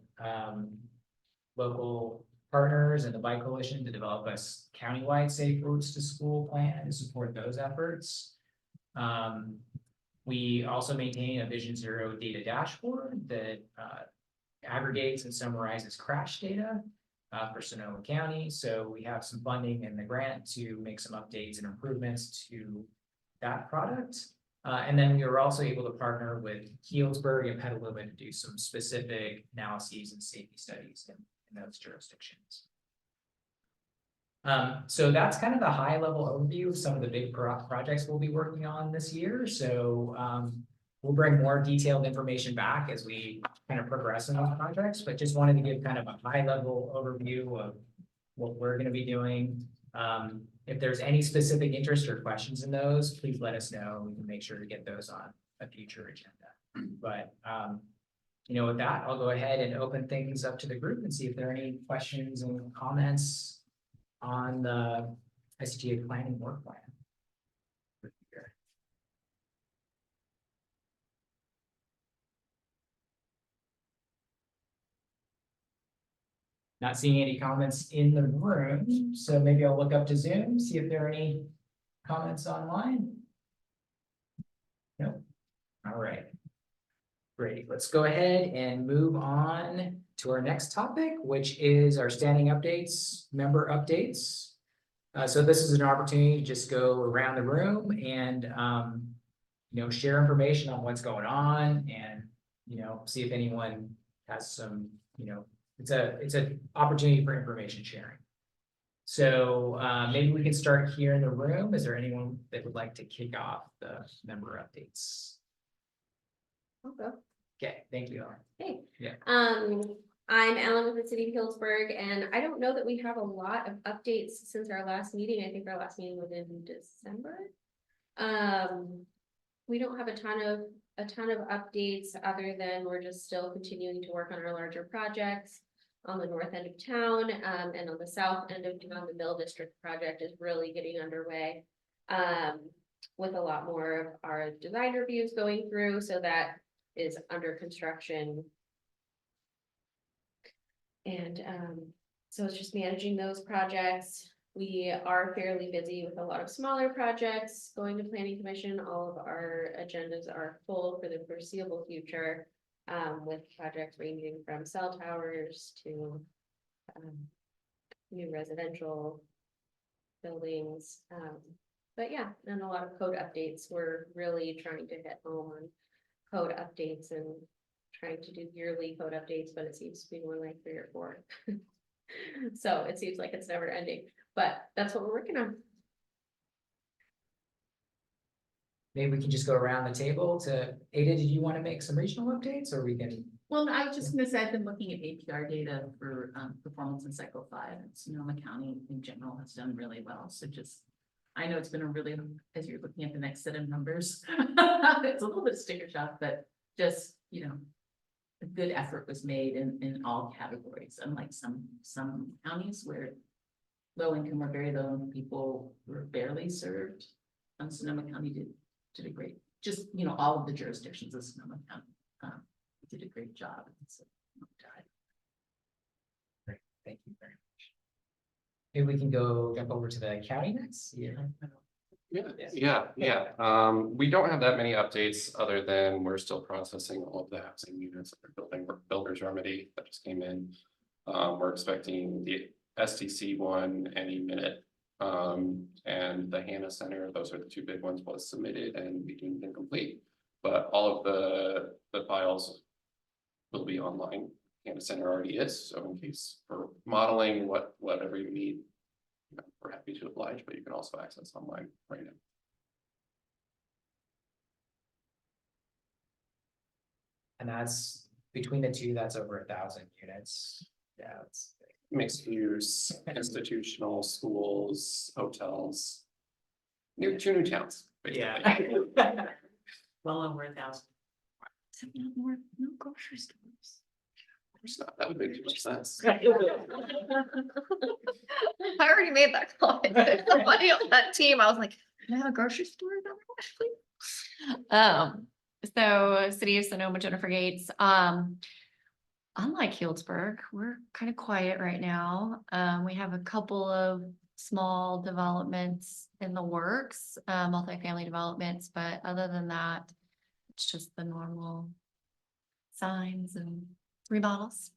local partners and the Bike Coalition to develop a countywide safe routes to school plan to support those efforts. We also maintain a Vision Zero data dashboard that aggregates and summarizes crash data for Sonoma County. So we have some funding in the grant to make some updates and improvements to that product. And then we were also able to partner with Healdsburg and Petaluma to do some specific analyses and safety studies in those jurisdictions. So that's kind of the high level overview of some of the big projects we'll be working on this year. So we'll bring more detailed information back as we kind of progress in those projects, but just wanted to give kind of a high level overview of what we're going to be doing. If there's any specific interest or questions in those, please let us know. We can make sure to get those on a future agenda. But with that, I'll go ahead and open things up to the group and see if there are any questions and comments on the SCTA planning work plan. Not seeing any comments in the room, so maybe I'll look up to Zoom, see if there are any comments online. Nope. All right. Great. Let's go ahead and move on to our next topic, which is our standing updates, member updates. So this is an opportunity to just go around the room and share information on what's going on and see if anyone has some it's an opportunity for information sharing. So maybe we can start here in the room. Is there anyone that would like to kick off the member updates? Okay. Okay, thank you. Hey. Yeah. I'm Ellen with the City of Healdsburg, and I don't know that we have a lot of updates since our last meeting. I think our last meeting was in December. We don't have a ton of updates other than we're just still continuing to work on our larger projects on the north end of town, and on the south end of town. The Mill District project is really getting underway, with a lot more of our design reviews going through, so that is under construction. And so it's just managing those projects. We are fairly busy with a lot of smaller projects going to Planning Commission. All of our agendas are full for the foreseeable future, with projects ranging from cell towers to new residential buildings. But yeah, and a lot of code updates. We're really trying to hit home on code updates and trying to do yearly code updates, but it seems to be more like 3 or 4. So it seems like it's never ending, but that's what we're working on. Maybe we can just go around the table to Ada. Did you want to make some regional updates, or we can? Well, I was just gonna say, I've been looking at APR data for performance in cycle 5, and Sonoma County in general has done really well. So I know it's been a really, as you're looking at the next set of numbers, it's a little bit of sticker shock, but just, a good effort was made in all categories, unlike some counties where low income or very low income people were barely served. Sonoma County did a great, all of the jurisdictions of Sonoma County did a great job. Great, thank you very much. Maybe we can jump over to the county next. Yeah. We don't have that many updates other than we're still processing all of the housing units that are builder's remedy that just came in. We're expecting the STC one any minute. And the Hannah Center, those are the two big ones, was submitted and we deemed incomplete. But all of the files will be online. Hannah Center already is, so in case for modeling whatever you need, we're happy to oblige, but you can also access online right now. And that's between the two, that's over 1,000 units. Yeah, it's Mixed use, institutional, schools, hotels. Two new towns. basically. Well over 1,000. No grocery stores. Of course not, that would make too much sense. I already made that comment. Everybody on that team, I was like, can I have a grocery store down there, please? So City of Sonoma, Jennifer Gates, unlike Healdsburg, we're kind of quiet right now. We have a couple of small developments in the works, multifamily developments, but other than that, it's just the normal signs and remodels.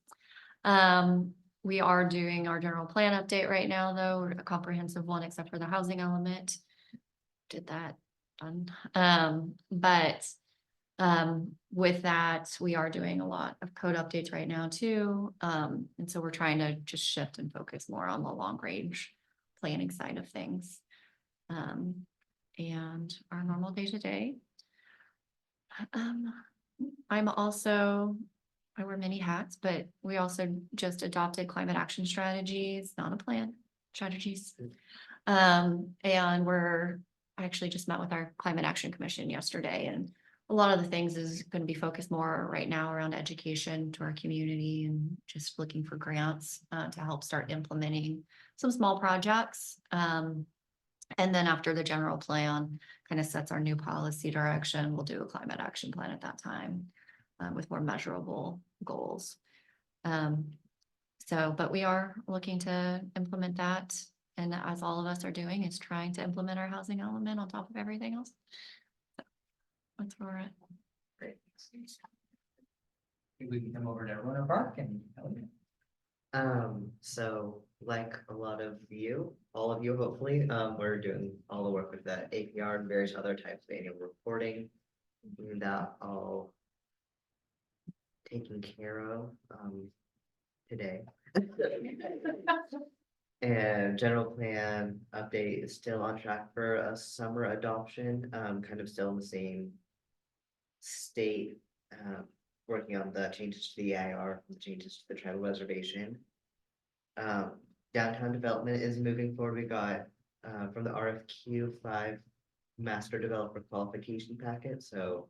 We are doing our general plan update right now, though, a comprehensive one, except for the housing element. Did that, done. With that, we are doing a lot of code updates right now too. And so we're trying to just shift and focus more on the long range planning side of things. And our normal day to day. I wear many hats, but we also just adopted climate action strategies, not a plan, strategies. And I actually just met with our Climate Action Commission yesterday, and a lot of the things is going to be focused more right now around education to our community and just looking for grants to help start implementing some small projects. And then after the general plan kind of sets our new policy direction, we'll do a climate action plan at that time with more measurable goals. But we are looking to implement that. And as all of us are doing, is trying to implement our housing element on top of everything else. That's where we're at. great. Maybe we can come over to Roanoke Park and. So like a lot of you, all of you, hopefully, we're doing all the work with the APR and various other types of annual reporting. That all taken care of, today. And general plan update is still on track for a summer adoption, kind of still in the same state, working on the changes to the EIR, the changes to the tribal reservation. Downtown development is moving forward. We got, from the RFQ 5 master developer qualification packet, so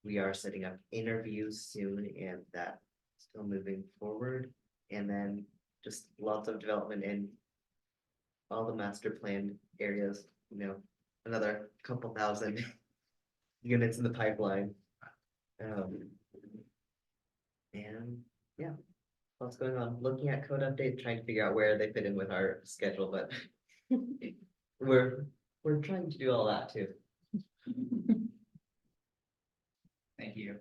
we are setting up interviews soon, and that's still moving forward. And then just lots of development in all the master plan areas, another couple thousand units in the pipeline. And yeah, lots going on. Looking at code updates, trying to figure out where they fit in with our schedule, but we're trying to do all that too. Thank you.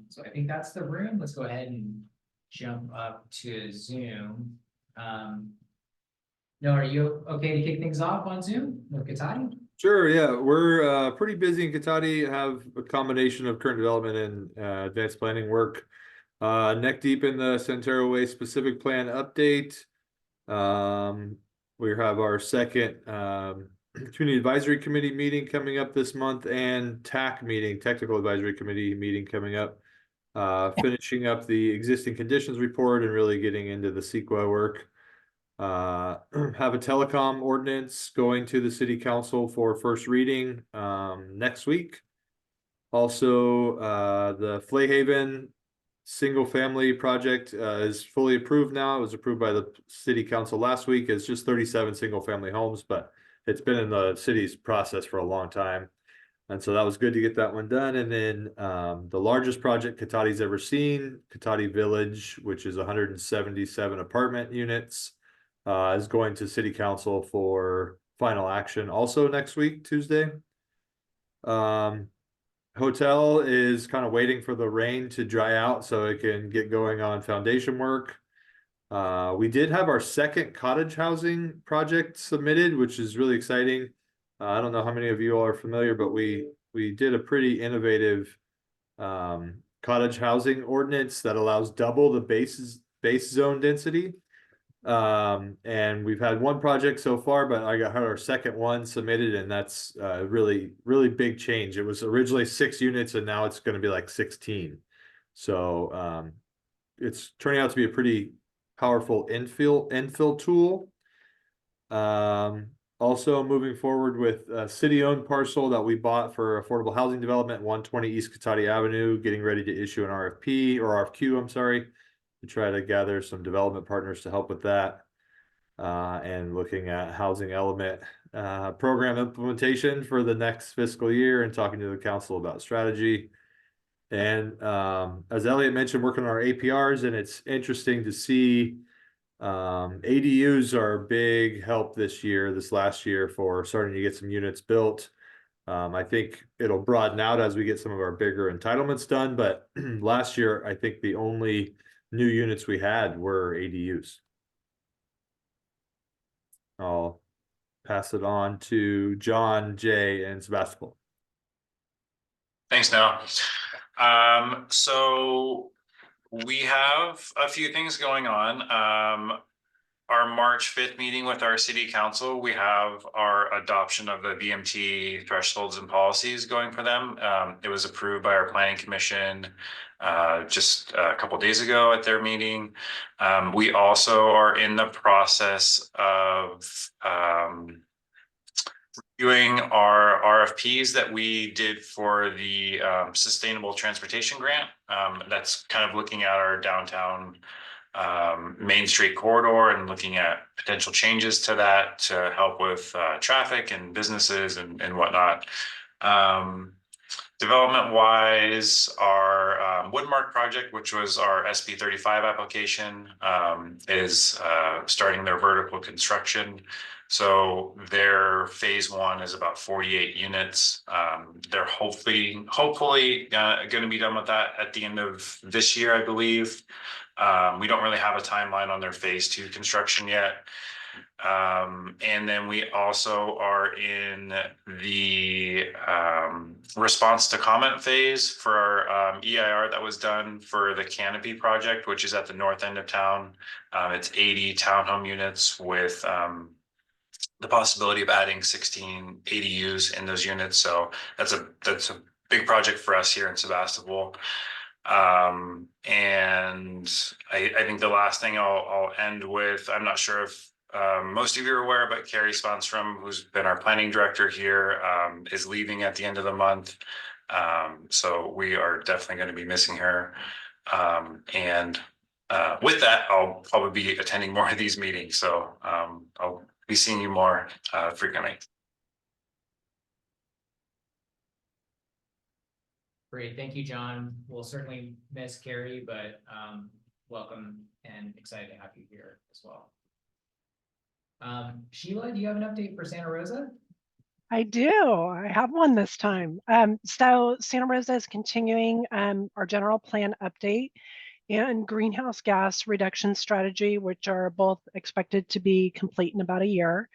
So I think that's the room. Let's go ahead and jump up to Zoom. No, are you okay to kick things off on Zoom with Katati? Sure, yeah, we're pretty busy in Katati, have a combination of current development and advanced planning work. Neck deep in the Centero Way specific plan update. We have our second Community Advisory Committee meeting coming up this month, and TAC meeting, Technical Advisory Committee meeting coming up. Finishing up the existing conditions report and really getting into the CEQA work. Have a telecom ordinance going to the city council for first reading next week. Also, the Flayhaven single family project is fully approved now. It was approved by the city council last week. It's just 37 single family homes, but it's been in the city's process for a long time. And so that was good to get that one done. And then the largest project Katati's ever seen, Katati Village, which is 177 apartment units, is going to city council for final action also next week, Tuesday. Hotel is kind of waiting for the rain to dry out so it can get going on foundation work. We did have our second cottage housing project submitted, which is really exciting. I don't know how many of you all are familiar, but we did a pretty innovative cottage housing ordinance that allows double the base zone density. And we've had one project so far, but I got our second one submitted, and that's really big change. It was originally 6 units and now it's going to be like 16. So it's turning out to be a pretty powerful infill tool. Also moving forward with a city-owned parcel that we bought for affordable housing development, 120 East Cotati Avenue, getting ready to issue an RFP or RFQ, I'm sorry, to try to gather some development partners to help with that. And looking at housing element program implementation for the next fiscal year and talking to the council about strategy. And as Elliot mentioned, working on our APRs, and it's interesting to see ADUs are a big help this last year for starting to get some units built. I think it'll broaden out as we get some of our bigger entitlements done, but last year I think the only new units we had were ADUs. I'll pass it on to John, Jay, and Sebastopol. Thanks, Noah. So we have a few things going on. Our March 5th meeting with our city council, we have our adoption of the VMT thresholds and policies going for them. It was approved by our planning commission just a couple days ago at their meeting. We also are in the process of reviewing our RFPs that we did for the Sustainable Transportation Grant. That's kind of looking at our downtown Main Street corridor and looking at potential changes to that to help with traffic and businesses and whatnot. Development wise, our Woodmark project, which was our SB 35 application, is starting their vertical construction. So their phase 1 is about 48 units. They're hopefully going to be done with that at the end of this year, I believe. We don't really have a timeline on their phase 2 construction yet. And then we also are in the response to comment phase for our EIR that was done for the Canopy project, which is at the north end of town. It's 80 townhome units with the possibility of adding 16 ADUs in those units. So that's a big project for us here in Sebastopol. And I think the last thing I'll end with, I'm not sure if most of you are aware, but Carrie Sponstrom, who's been our planning director here, is leaving at the end of the month. So we are definitely going to be missing her. And with that, I'll probably be attending more of these meetings. So I'll be seeing you more frequently. Great, thank you, John. We'll certainly miss Carrie, but welcome and excited to have you here as well. Sheila, do you have an update for Santa Rosa? I do. I have one this time. So Santa Rosa is continuing our general plan update and greenhouse gas reduction strategy, which are both expected to be complete in about a year.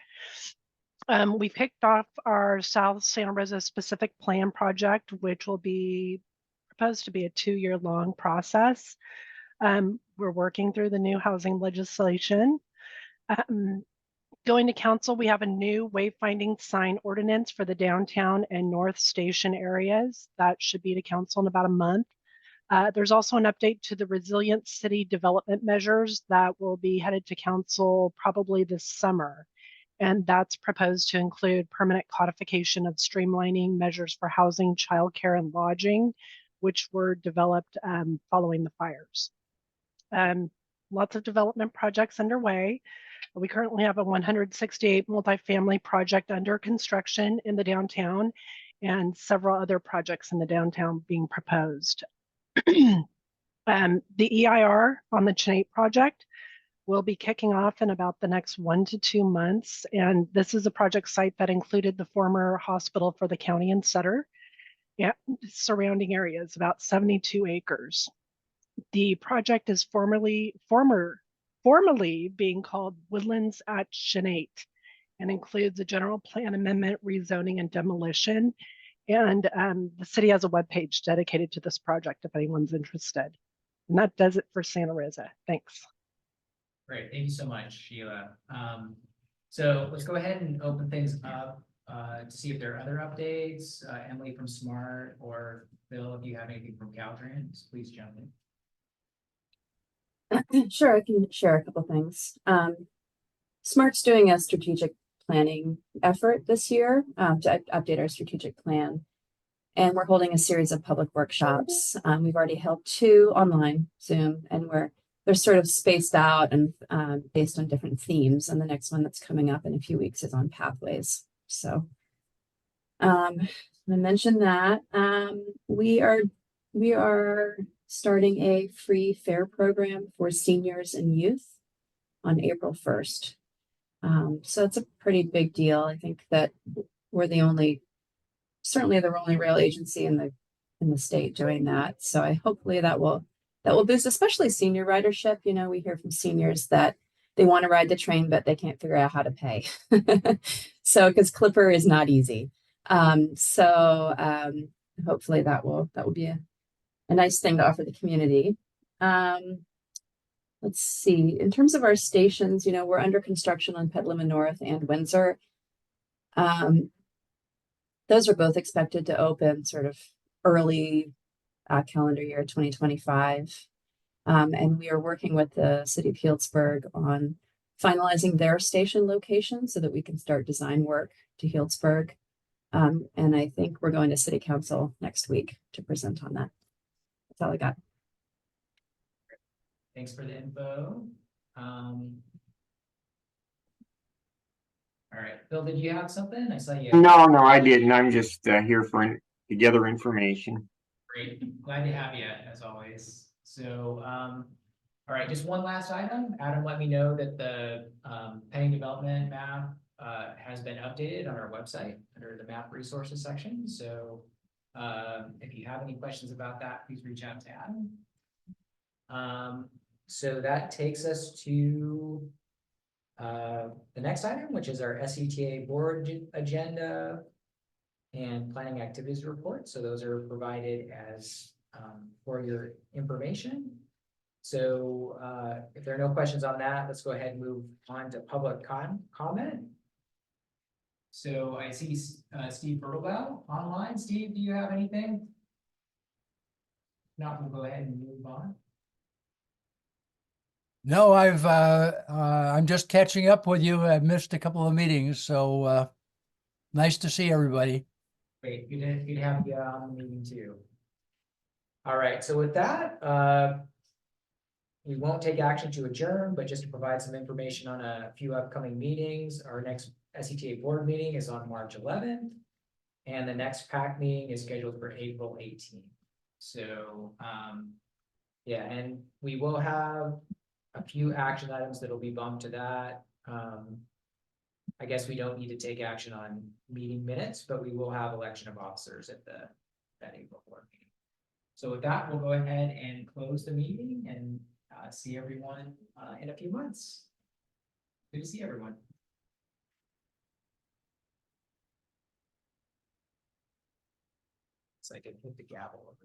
We kicked off our South Santa Rosa specific plan project, which will be proposed to be a 2-year-long process. We're working through the new housing legislation. Going to council, we have a new wayfinding sign ordinance for the downtown and North Station areas. That should be to council in about a month. There's also an update to the resilient city development measures that will be headed to council probably this summer. And that's proposed to include permanent codification of streamlining measures for housing, childcare, and lodging, which were developed following the fires. Lots of development projects underway. We currently have a 168 multifamily project under construction in the downtown and several other projects in the downtown being proposed. The EIR on the Chenate project will be kicking off in about the next 1 to 2 months. And this is a project site that included the former hospital for the county and Sutter and surrounding areas, about 72 acres. The project is formerly being called Woodlands at Shenate and includes a general plan amendment, rezoning, and demolition. And the city has a webpage dedicated to this project if anyone's interested. And that does it for Santa Rosa. Thanks. Great, thank you so much, Sheila. So let's go ahead and open things up to see if there are other updates. Emily from SMART or Bill, if you have anything from Caltrans, please jump in. Sure, I can share a couple things. SMART's doing a strategic planning effort this year to update our strategic plan. And we're holding a series of public workshops. We've already held 2 online Zoom, and they're sort of spaced out and based on different themes. And the next one that's coming up in a few weeks is on pathways. So I mentioned that we are starting a free fare program for seniors and youth on April 1st. So it's a pretty big deal. I think that we're certainly the only rail agency in the state doing that. So hopefully that will boost, especially senior ridership. You know, we hear from seniors that they want to ride the train, but they can't figure out how to pay. So, because Clipper is not easy. Hopefully that will be a nice thing to offer the community. Let's see, in terms of our stations, you know, we're under construction on Petaluma North and Windsor. Those are both expected to open sort of early calendar year 2025. And we are working with the city of Healdsburg on finalizing their station location so that we can start design work to Healdsburg. And I think we're going to city council next week to present on that. That's all I got. Thanks for the info. All right, Bill, did you have something? I saw you. No, I didn't. I'm just here to gather information. Great, glad to have you as always. So, all right, just one last item. Adam let me know that the pending development map has been updated on our website under the map resources section. So if you have any questions about that, please reach out to Adam. So that takes us to the next item, which is our SCTA board agenda and planning activities report. So those are provided as for your information. So if there are no questions on that, let's go ahead and move on to public comment. So I see Steve Bertolbell online. Steve, do you have anything? No, we'll go ahead and move on. No, I'm just catching up with you. I've missed a couple of meetings, so nice to see everybody. Great, good to have you on the meeting too. All right, so with that, we won't take action to adjourn, but just to provide some information on a few upcoming meetings. Our next SCTA board meeting is on March 11th, and the next PAC meeting is scheduled for April 18th. So, yeah, and we will have a few action items that'll be bumped to that. I guess we don't need to take action on meeting minutes, but we will have election of officers at that April board meeting. So with that, we'll go ahead and close the meeting and see everyone in a few months. Good to see everyone. So I can hit the gavel.